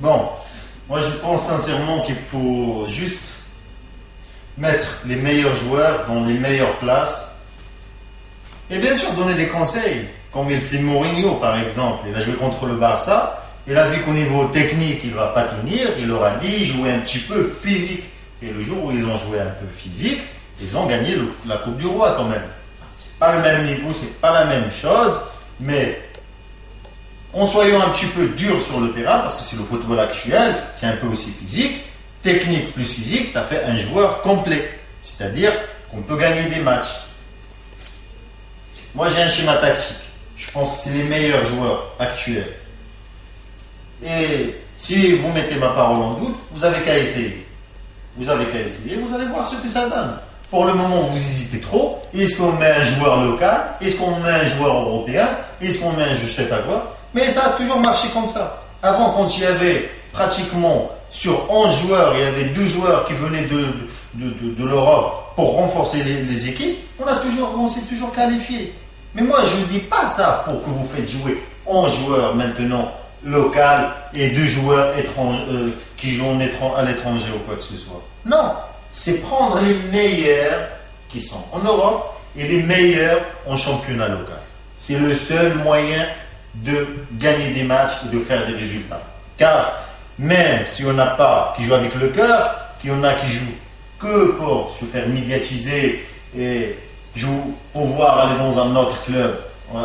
Bon, moi je pense sincèrement qu'il faut juste mettre les meilleurs joueurs dans les meilleures places et bien sûr donner des conseils, comme il fait Mourinho par exemple. Il a joué contre le Barça, il a vu qu'au niveau technique il ne va pas tenir, il leur a dit jouer un petit peu physique. Et le jour où ils ont joué un peu physique, ils ont gagné la Coupe du Roi quand même. C'est pas le même niveau, c'est pas la même chose, mais en soyant un petit peu dur sur le terrain, parce que c'est le football actuel, c'est un peu aussi physique, technique plus physique, ça fait un joueur complet. C'est-à-dire qu'on peut gagner des matchs. Moi j'ai un schéma tactique. Je pense que c'est les meilleurs joueurs actuels. Et si vous mettez ma parole en doute, vous avez qu'à essayer. Vous avez qu'à essayer, vous allez voir ce que ça donne. Pour le moment, vous hésitez trop. Est-ce qu'on met un joueur local? Est-ce qu'on met un joueur européen? Est-ce qu'on met un je sais pas quoi? Mais ça a toujours marché comme ça. Avant, quand il y avait pratiquement sur 11 joueurs, il y avait 2 joueurs qui venaient de l'Europe pour renforcer les équipes, on s'est toujours qualifié. Mais moi, je ne dis pas ça pour que vous faites jouer 11 joueurs maintenant local et 2 joueurs qui jouent à l'étranger ou quoi que ce soit. Non, c'est prendre les meilleurs qui sont en Europe et les meilleurs en championnat local. C'est le seul moyen de gagner des matchs et de faire des résultats. Car même si on n'a pas qui joue avec le cœur, qu'il y en a qui jouent que pour se faire médiatiser et pouvoir aller dans un autre club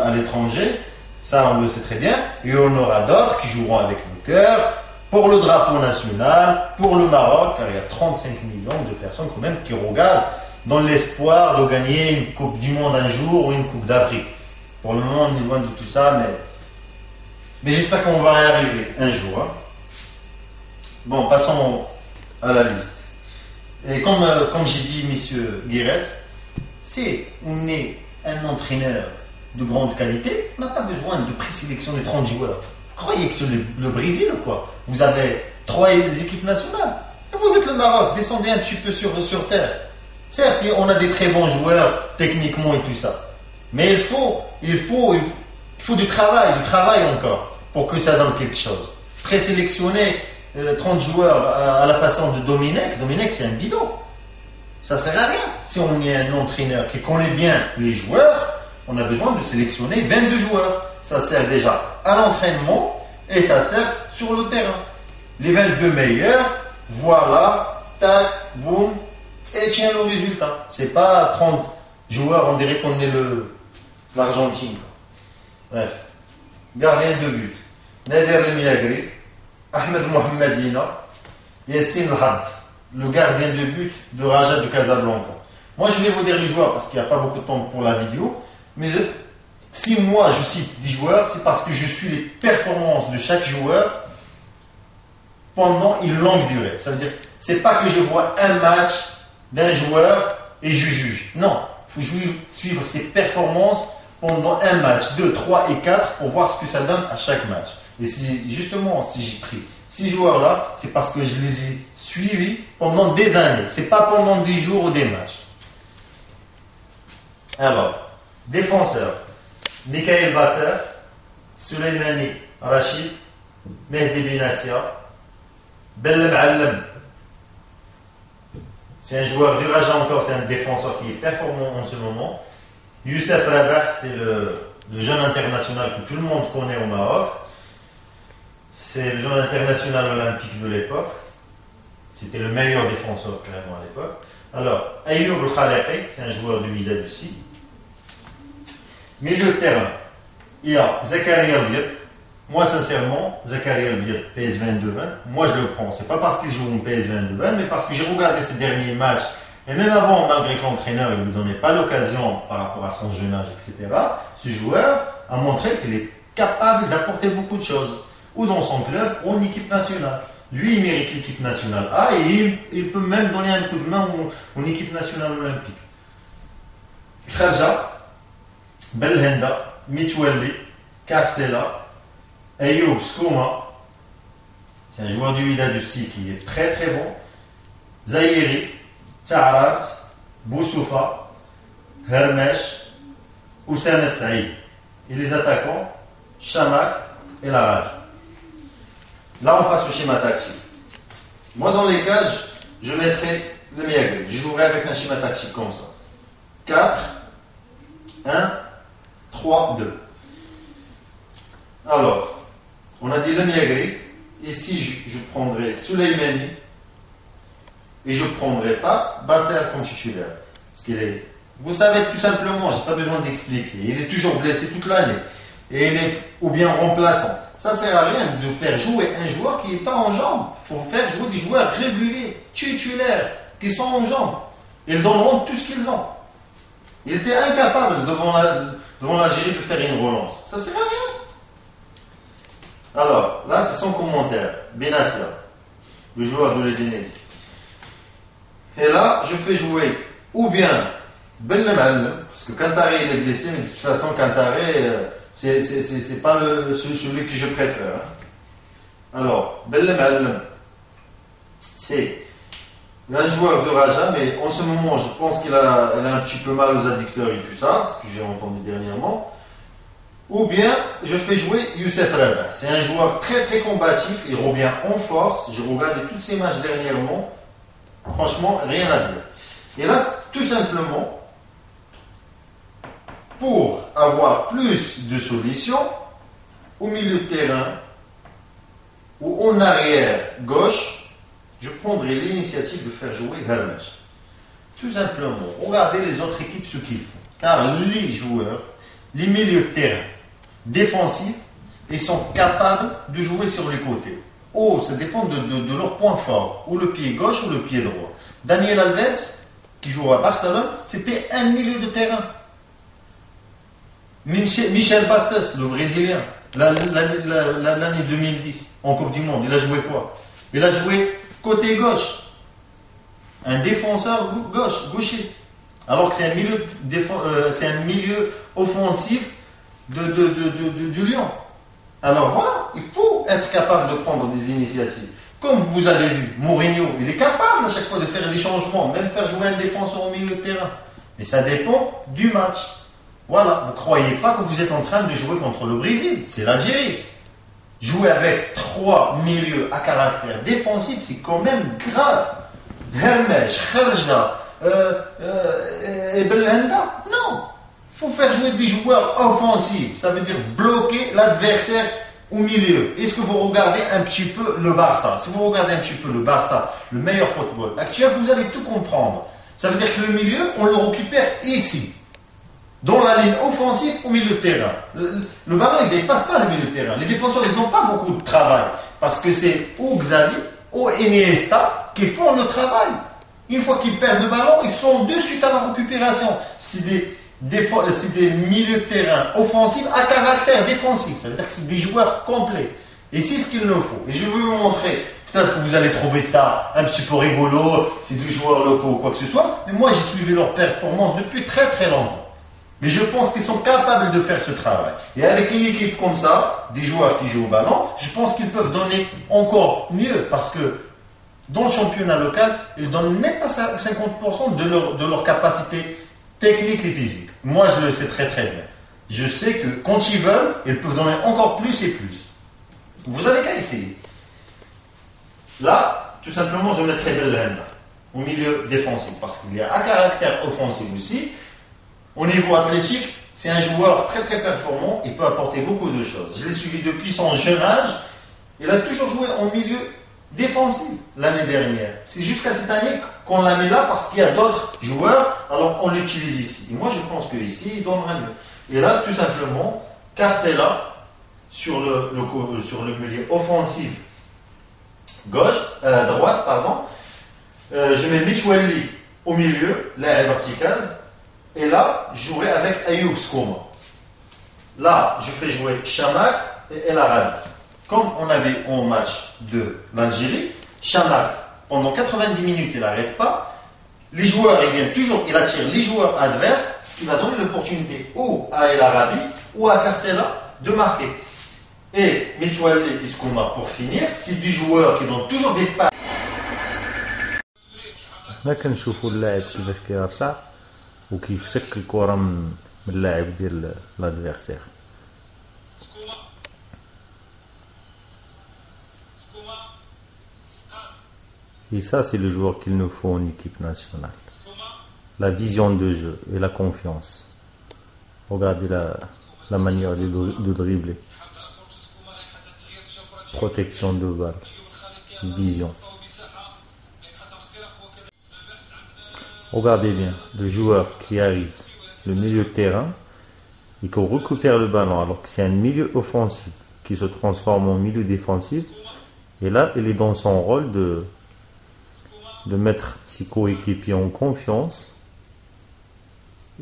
à l'étranger, ça on le sait très bien, et on aura d'autres qui joueront avec le cœur pour le drapeau national, pour le Maroc, car il y a 35 millions de personnes quand même qui regardent dans l'espoir de gagner une Coupe du Monde un jour ou une Coupe d'Afrique. Pour le moment on est loin de tout ça, mais j'espère qu'on va y arriver un jour. Hein. Bon, passons à la liste. Et comme j'ai dit, messieurs Guéretz, si on est un entraîneur de grande qualité, on n'a pas besoin de présélectionner 30 joueurs. Vous croyez que c'est le Brésil ou quoi? Vous avez 3 équipes nationales. Et vous êtes le Maroc, descendez un petit peu sur terre. Certes, on a des très bons joueurs techniquement et tout ça. Mais il faut du travail encore pour que ça donne quelque chose. Présélectionner 30 joueurs à la façon de Domenech, c'est un bidon. Ça sert à rien. Si on est un entraîneur qui connaît bien les joueurs, on a besoin de sélectionner 22 joueurs. Ça sert déjà à l'entraînement et ça sert sur le terrain. Les 22 meilleurs, voilà, tac, boum, et tiens le résultat. C'est pas 30 joueurs, on dirait qu'on est l'Argentine. Bref. Gardien de but. Nader Remiagri, Ahmed Mohamedina, Yassine Had, le gardien de but de Raja de Casablanca. Moi, je vais vous dire les joueurs parce qu'il n'y a pas beaucoup de temps pour la vidéo. Mais si moi je cite 10 joueurs, c'est parce que je suis les performances de chaque joueur pendant une longue durée. Ça veut dire, c'est pas que je vois un match d'un joueur et je juge. Non, il faut suivre ses performances pendant un match, 2, 3 et 4 pour voir ce que ça donne à chaque match. Et si j'ai pris 6 joueurs là, c'est parce que je les ai suivis pendant des années. C'est pas pendant des jours ou des matchs. Alors, défenseur, Mikael Basser, Souleymani Rachid, Mehdi Benassia, Bellem Allem. C'est un joueur du Raja encore, c'est un défenseur qui est performant en ce moment. Youssef Rabah, c'est le jeune international que tout le monde connaît au Maroc. C'est le jeune international olympique de l'époque. C'était le meilleur défenseur carrément à l'époque. Alors, Ayoub El-Khaliqi, c'est un joueur de Wydad aussi. Milieu de terrain, il y a Zakaria Biat. Moi, sincèrement, Zakaria Biat, PS22-20, moi je le prends. C'est pas parce qu'il joue en PS22-20, mais parce que j'ai regardé ses derniers matchs. Et même avant, malgré que l'entraîneur ne lui donnait pas l'occasion par rapport à son jeune âge, etc., ce joueur a montré qu'il est capable d'apporter beaucoup de choses. Ou dans son club, ou en équipe nationale. Lui, il mérite l'équipe nationale A et il peut même donner un coup de main en équipe nationale olympique. Kharja, Belhenda, Mitwelli, Karsela, Ayoub Skouma, c'est un joueur du Wydad aussi qui est très très bon. Zahiri, Ta'arab, Boussoufa, Hermesh, Oussama Saïd. Et les attaquants, Chamak et Laraj. Là, on passe au schéma tactique. Moi, dans les cages, je mettrai le Miyagi. Je jouerai avec un schéma tactique comme ça. 4, 1, 3, 2. Alors, on a dit le Miyagi. Ici, je prendrai Souleymani. Et je ne prendrai pas Basser comme titulaire. Parce qu'il est, vous savez tout simplement, je n'ai pas besoin d'expliquer. Il est toujours blessé toute l'année. Et il est ou bien remplaçant. Ça ne sert à rien de faire jouer un joueur qui n'est pas en jambes. Il faut faire jouer des joueurs réguliers, titulaires, qui sont en jambes. Ils donneront tout ce qu'ils ont. Il était incapable devant l'Algérie de faire une relance. Ça ne sert à rien. Alors, là, c'est son commentaire. Benassia, le joueur de l'Indonésie. Et là, je fais jouer ou bien Bellemal, parce que Kantaré il est blessé, mais de toute façon, Kantaré, c'est pas celui que je préfère. Hein. Alors, Bellemal, c'est un joueur de Raja, mais en ce moment, je pense qu'il a un petit peu mal aux adducteurs et tout ça, ce que j'ai entendu dernièrement. Ou bien, je fais jouer Youssef Rabah. C'est un joueur très très combatif, il revient en force. J'ai regardé tous ces matchs dernièrement. Franchement, rien à dire. Et là, tout simplement, pour avoir plus de solutions, au milieu de terrain ou en arrière gauche, je prendrai l'initiative de faire jouer Hermes. Tout simplement, regardez les autres équipes ce qu'ils font. Car les joueurs, les milieux de terrain défensifs, ils sont capables de jouer sur les côtés. Oh, ça dépend de leur point fort, ou le pied gauche ou le pied droit. Daniel Alves, qui joue à Barcelone, c'était un milieu de terrain. Michel Bastos, le Brésilien, l'année 2010, en Coupe du Monde, il a joué quoi? Il a joué côté gauche. Un défenseur gaucher. Alors que c'est un milieu offensif de Lyon. Alors voilà, il faut être capable de prendre des initiatives. Comme vous avez vu, Mourinho, il est capable à chaque fois de faire des changements, même faire jouer un défenseur au milieu de terrain. Mais ça dépend du match. Voilà, vous ne croyez pas que vous êtes en train de jouer contre le Brésil, c'est l'Algérie. Jouer avec 3 milieux à caractère défensif, c'est quand même grave. Hermes, Kharja, et Belhanda, non. Il faut faire jouer des joueurs offensifs. Ça veut dire bloquer l'adversaire au milieu. Est-ce que vous regardez un petit peu le Barça? Si vous regardez un petit peu le Barça, le meilleur football actuel, vous allez tout comprendre. Ça veut dire que le milieu, on le récupère ici. Dans la ligne offensive au milieu de terrain. Le ballon, il ne dépasse pas le milieu de terrain. Les défenseurs, ils n'ont pas beaucoup de travail. Parce que c'est ou Xavi ou Iniesta qui font le travail. Une fois qu'ils perdent le ballon, ils sont de suite à la récupération. C'est des milieux de terrain offensifs à caractère défensif. Ça veut dire que c'est des joueurs complets. Et c'est ce qu'il nous faut. Et je veux vous montrer. Peut-être que vous allez trouver ça un petit peu rigolo, c'est des joueurs locaux ou quoi que ce soit. Mais moi, j'ai suivi leur performance depuis très très longtemps. Mais je pense qu'ils sont capables de faire ce travail. Et avec une équipe comme ça, des joueurs qui jouent au ballon, je pense qu'ils peuvent donner encore mieux. Parce que dans le championnat local, ils ne donnent même pas 50% de leur capacité technique et physique. Moi, je le sais très très bien. Je sais que quand ils veulent, ils peuvent donner encore plus et plus. Vous avez qu'à essayer. Là, tout simplement, je mettrai Belhanda au milieu défensif. Parce qu'il y a un caractère offensif aussi. Au niveau athlétique, c'est un joueur très très performant. Il peut apporter beaucoup de choses. Je l'ai suivi depuis son jeune âge. Il a toujours joué en milieu défensif l'année dernière. C'est jusqu'à cette année qu'on l'a mis là parce qu'il y a d'autres joueurs. Alors on l'utilise ici. Et moi je pense qu'ici il donnerait mieux. Et là tout simplement, Carcela sur le milieu offensif droite, pardon. Je mets Michoueli au milieu, là Verticaz. Et là, je jouerai avec Ayoub Skouma. Là, je fais jouer Chamak et El Arabi. Comme on avait en match de l'Algérie, Chamak, pendant 90 minutes, il n'arrête pas. Les joueurs, ils viennent toujours, il attire les joueurs adverses, ce qui va donner l'opportunité ou à El Arabi ou à Carcela de marquer. Et Mitouali et Skouma, pour finir, c'est des joueurs qui donnent toujours des passes. ما كنشوفوا اللاعب كيفاش كيرشع وكيف سك الكره من اللاعب ديال لادفيرسير. Et ça, c'est le joueur qu'il nous faut en équipe nationale. La vision de jeu et la confiance. Regardez la manière de dribbler. Protection de balle. Vision. Regardez bien, le joueur qui arrive, le milieu de terrain, et qu'on récupère le ballon alors que c'est un milieu offensif qui se transforme en milieu défensif. Et là, il est dans son rôle de mettre ses coéquipiers en confiance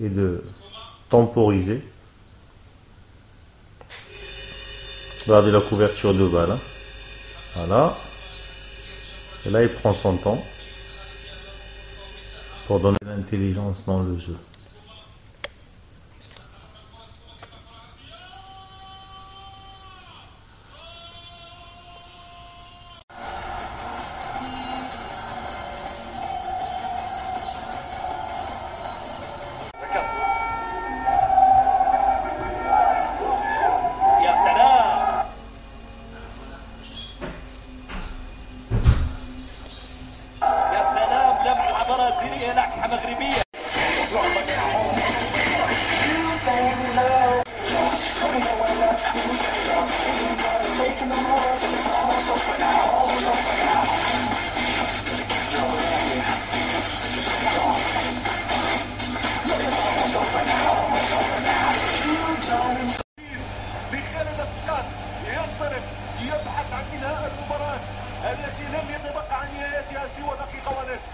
et de temporiser. Regardez la couverture de balle. Hein. Voilà. Et là, il prend son temps pour donner l'intelligence dans le jeu. التي لم يتبقى عن نهايتها سوى دقيقة ونصف.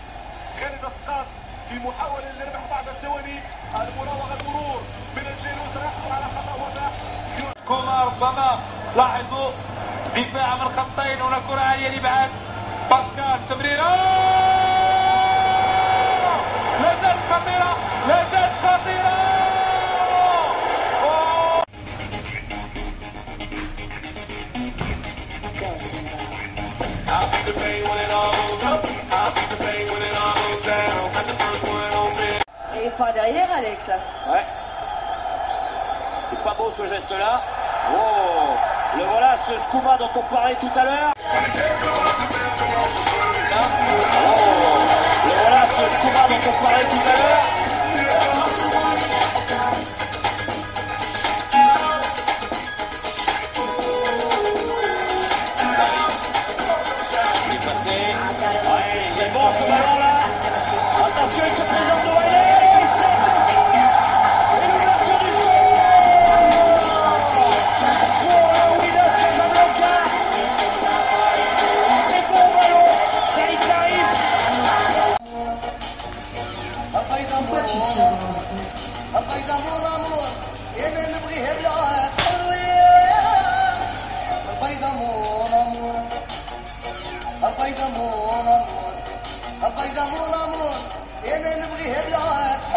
خالد اسقاط في محاولة للربح بعد الثواني، المراوغة المرور من الجيلوس يحصل على خطأ وفاء. كوما ربما لاحظوا دفاع من خطين، هنا كرة عالية لبعد باسكال تمريرة لا زالت خطيرة، لا زالت خطيرة. Et pas derrière, Alex. Ouais. C'est pas beau ce geste-là. Oh, le voilà, ce Skouma dont on parlait tout à l'heure. Oh, le voilà, ce Skouma dont on parlait tout à l'heure. Il est passé. Ouais, il est bon ce ballon-là. Attention, il se présente devant les. البيضة مو الامور انا نبغيها بالعكس